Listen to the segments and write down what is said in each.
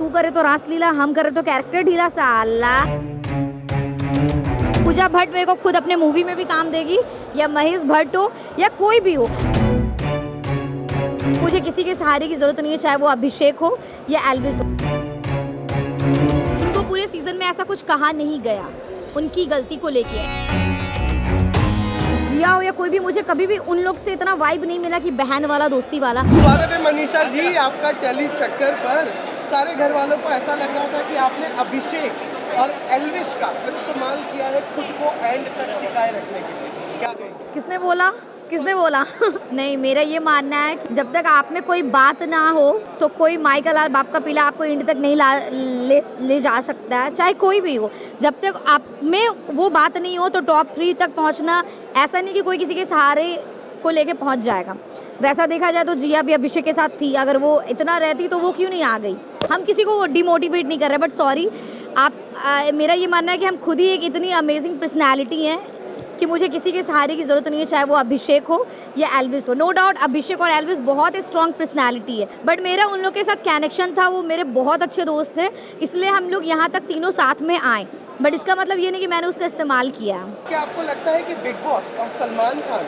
तू करे तो रासलीला, हम करे तो कैरेक्टर ढीला। साला पूजा भट्ट मेरे को खुद अपने मूवी में भी काम देगी, या महेश भट्ट हो या कोई भी हो। मुझे किसी के सहारे की जरूरत नहीं है, चाहे वो अभिषेक हो या एल्विस हो। उनको पूरे सीजन में ऐसा कुछ कहा नहीं गया उनकी गलती को लेके। जिया हो या कोई भी, मुझे कभी भी उन लोग से इतना वाइब नहीं मिला कि बहन वाला, दोस्ती वाला। स्वागत है मनीषा जी आपका टेली चक्कर पर। सारे घर वालों को ऐसा लग रहा था कि आपने अभिषेक और एल्विश का इस्तेमाल किया है खुद को एंड तक टिकाए रखने के लिए, क्या कहेंगे? किसने बोला? नहीं, मेरा ये मानना है कि जब तक आप में कोई बात ना हो तो कोई माई का लाल बाप का पीला आपको एंड तक नहीं ले जा सकता है, चाहे कोई भी हो। जब तक आप में वो बात नहीं हो तो टॉप 3 तक पहुंचना ऐसा नहीं कि कोई किसी के सहारे को लेके पहुंच जाएगा। वैसा देखा जाए तो जिया भी अभिषेक के साथ थी, अगर वो इतना रहती तो वो क्यों नहीं आ गई। हम किसी को डिमोटिवेट नहीं कर रहे, बट सॉरी मेरा ये मानना है कि हम खुद ही एक इतनी अमेजिंग पर्सनैलिटी हैं कि मुझे किसी के सहारे की ज़रूरत नहीं है, चाहे वो अभिषेक हो या एल्विस हो। नो डाउट अभिषेक और एल्विस बहुत स्ट्रॉन्ग पर्सनैलिटी है, बट मेरा उन लोग के साथ कनेक्शन था, वो मेरे बहुत अच्छे दोस्त थे, इसलिए हम लोग यहाँ तक तीनों साथ में आए। बट इसका मतलब ये नहीं कि मैंने उसका इस्तेमाल किया। क्या आपको लगता है कि बिग बॉस और सलमान खान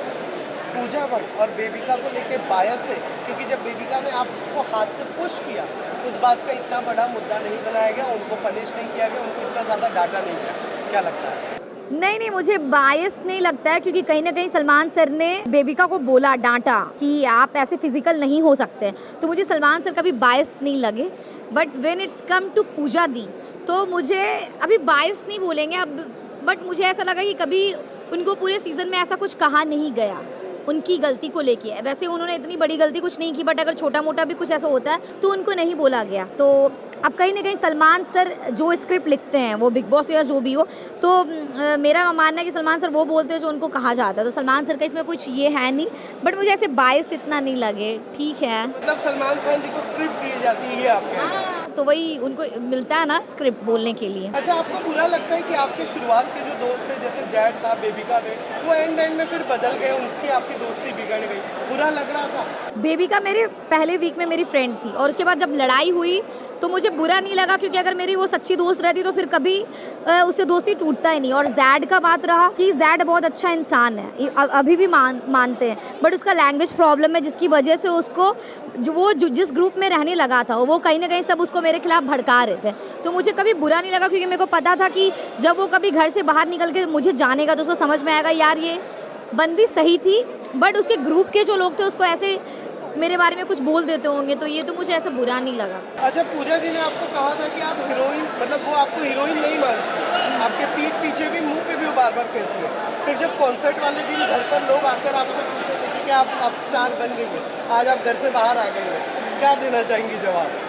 पूजा भट्ट और बेबिका को लेके बायस थे? क्योंकि जब बेबिका ने आपको हाथ से पुश किया उस बात का इतना बड़ा मुद्दा नहीं बनाया गया, उनको पनिश नहीं किया गया, उनको इतना ज़्यादा डांटा नहीं गया, क्या लगता है? नहीं, मुझे बायस नहीं लगता है, क्योंकि कहीं ना कहीं सलमान सर ने बेबिका को बोला, डांटा कि आप ऐसे फिजिकल नहीं हो सकते, तो मुझे सलमान सर कभी बायस नहीं लगे। But when it's come to Puja di तो मुझे अभी बायस नहीं बोलेंगे अब, बट मुझे ऐसा लगा कि कभी उनको पूरे सीजन में ऐसा कुछ कहा नहीं गया उनकी गलती को लेके। वैसे उन्होंने इतनी बड़ी गलती कुछ नहीं की, बट अगर छोटा मोटा भी कुछ ऐसा होता है तो उनको नहीं बोला गया। तो अब कहीं ना कहीं सलमान सर जो स्क्रिप्ट लिखते हैं, वो बिग बॉस या जो भी हो, तो मेरा मानना है कि सलमान सर वो बोलते हैं जो उनको कहा जाता है, तो सलमान सर का इसमें कुछ ये है नहीं। बट मुझे ऐसे बायस इतना नहीं लगे, ठीक है। मतलब सलमान खान जी को स्क्रिप्ट दी जाती है आपके? तो वही उनको मिलता है ना स्क्रिप्ट बोलने के लिए। अच्छा, आपको बुरा लगता है कि आपके शुरुआत के जो दोस्त थे, जैसे जैड था, बेबिका थे, वो एंड में फिर बदल गए, उनकी आपकी दोस्ती बिगड़ गई, बुरा लग रहा था? बेबिका मेरे पहले वीक में मेरी फ्रेंड थी, और उसके बाद जब लड़ाई हुई तो मुझे बुरा नहीं लगा, क्योंकि अगर मेरी वो सच्ची दोस्त रहती तो फिर कभी उससे दोस्ती टूटता ही नहीं। और जैड का बात रहा कि जैड बहुत अच्छा इंसान है, अभी भी मानते हैं, बट उसका लैंग्वेज प्रॉब्लम है, जिसकी वजह से उसको जिस ग्रुप में रहने लगा था वो कहीं ना कहीं सब उसको मेरे खिलाफ भड़का रहे थे। तो मुझे कभी बुरा नहीं लगा, क्योंकि मेरे को पता था कि जब वो कभी घर से बाहर निकल के मुझे जानेगा तो उसको समझ में आएगा यार ये बंदी सही थी, बट उसके ग्रुप के जो लोग थे उसको ऐसे मेरे बारे में कुछ बोल देते होंगे, तो ये तो मुझे ऐसा बुरा नहीं लगा। अच्छा, पूजा जी ने आपको कहा था कि आप हीरोइन, मतलब वो आपको हीरोइन नहीं मानती, आपके पीठ पीछे भी, मुंह पे भी वो बार बार कहती है। फिर जब कॉन्सर्ट वाले दिन घर पर लोग आकर आपसे पूछे थे कि क्या आप स्टार बन गई हैं, आज आप घर से बाहर आ गई हैं, क्या देना चाहेंगी जवाब?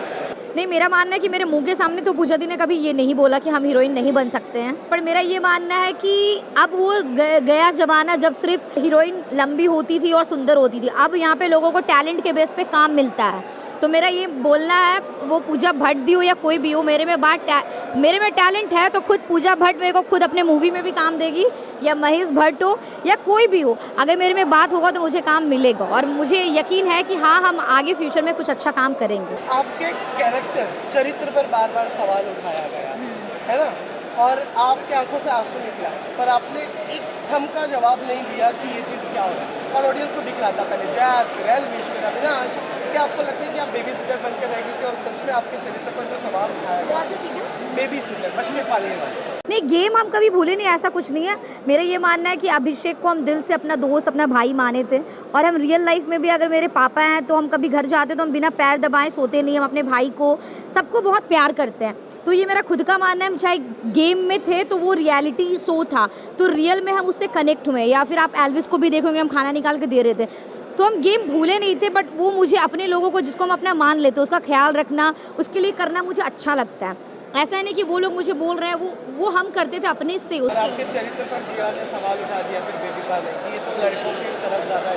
नहीं, मेरा मानना है कि मेरे मुंह के सामने तो पूजा दी ने कभी ये नहीं बोला कि हम हीरोइन नहीं बन सकते हैं, पर मेरा ये मानना है कि अब वो गया जमाना जब सिर्फ हीरोइन लंबी होती थी और सुंदर होती थी। अब यहाँ पे लोगों को टैलेंट के बेस पे काम मिलता है। तो मेरा ये बोलना है, वो पूजा भट्ट दी हो या कोई भी हो, मेरे में टैलेंट है तो खुद पूजा भट्ट मेरे को खुद अपने मूवी में भी काम देगी, या महेश भट्ट हो या कोई भी हो, अगर मेरे में बात होगा तो मुझे काम मिलेगा। और मुझे यकीन है कि हाँ, हम आगे फ्यूचर में कुछ अच्छा काम करेंगे। आपके कैरेक्टर चरित्र पर बार बार सवाल उठाया गया है ना, और आपकी आंखों से आंसू निकला, पर आपने एक थम का जवाब नहीं दिया कि ये चीज़ क्या हो रहा है, और ऑडियंस को दिख रहा था पहले जैद, फिर एल्विश, फिर अविनाश। क्या आपको लगता है कि आप बेबी सिटर बनकर रहेंगे कि और सच में आपके चरित्र पर जो सवाल उठाया गया? कौन सा सीटर? बेबी सिटर, बच्चे पालने वाले। नहीं, गेम हम कभी भूले नहीं, ऐसा कुछ नहीं है। मेरा ये मानना है कि अभिषेक को हम दिल से अपना दोस्त, अपना भाई माने थे, और हम रियल लाइफ में भी अगर मेरे पापा हैं तो हम कभी घर जाते तो हम बिना पैर दबाए सोते नहीं। हम अपने भाई को, सबको बहुत प्यार करते हैं। तो ये मेरा खुद का मानना है। हम चाहे गेम में थे तो वो रियलिटी शो था, तो रियल में हम उससे कनेक्ट हुए। या फिर आप एल्विस को भी देखोगे, हम खाना निकाल के दे रहे थे, तो हम गेम भूले नहीं थे, बट वो मुझे अपने लोगों को जिसको हम अपना मान लेते उसका ख्याल रखना, उसके लिए करना मुझे अच्छा लगता है। ऐसा नहीं कि वो लोग मुझे बोल रहे हैं, वो हम करते थे अपने से। उसके चरित्र पर जिया ने सवाल उठा दिया, फिर बेबिका ने कि ये तो लड़कों की तरफ ज़्यादा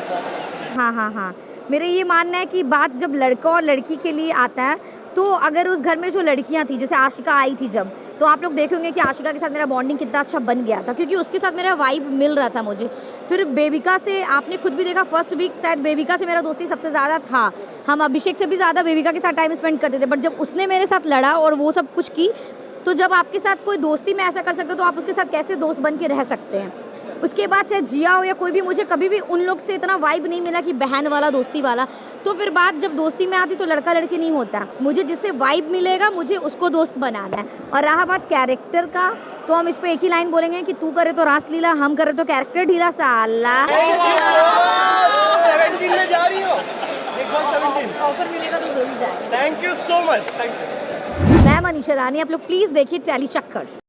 हाँ हाँ हाँ, मेरा ये मानना है कि बात जब लड़का और लड़की के लिए आता है तो अगर उस घर में जो लड़कियां थी, जैसे आशिका आई थी जब, तो आप लोग देखे होंगे कि आशिका के साथ मेरा बॉन्डिंग कितना अच्छा बन गया था, क्योंकि उसके साथ मेरा वाइब मिल रहा था मुझे। फिर बेबिका से आपने खुद भी देखा, फर्स्ट वीक शायद बेबिका से मेरा दोस्ती सबसे ज़्यादा था। हम अभिषेक से भी ज़्यादा बेबिका के साथ टाइम स्पेंड करते थे, बट जब उसने मेरे साथ लड़ा और वो सब कुछ की, तो जब आपके साथ कोई दोस्ती में ऐसा कर सकते हो तो आप उसके साथ कैसे दोस्त बन के रह सकते हैं। उसके बाद चाहे जिया हो या कोई भी, मुझे कभी भी उन लोग से इतना वाइब नहीं मिला कि बहन वाला दोस्ती वाला। तो फिर बात जब दोस्ती में आती तो लड़का लड़की नहीं होता, मुझे जिससे वाइब मिलेगा मुझे उसको दोस्त बनाना है। और रहा बात कैरेक्टर का, तो हम इस पे एक ही लाइन बोलेंगे कि तू करे तो रासलीला, हम करे तो कैरेक्टर ढीला साला। 17 में जा रही हो, बिग बॉस 17 ऑफर मिलेगा तो जरूर जाएगा। Thank you so much, thank you. मैं मनीषा रानी, आप लोग प्लीज़ देखिए टैली चक्कर।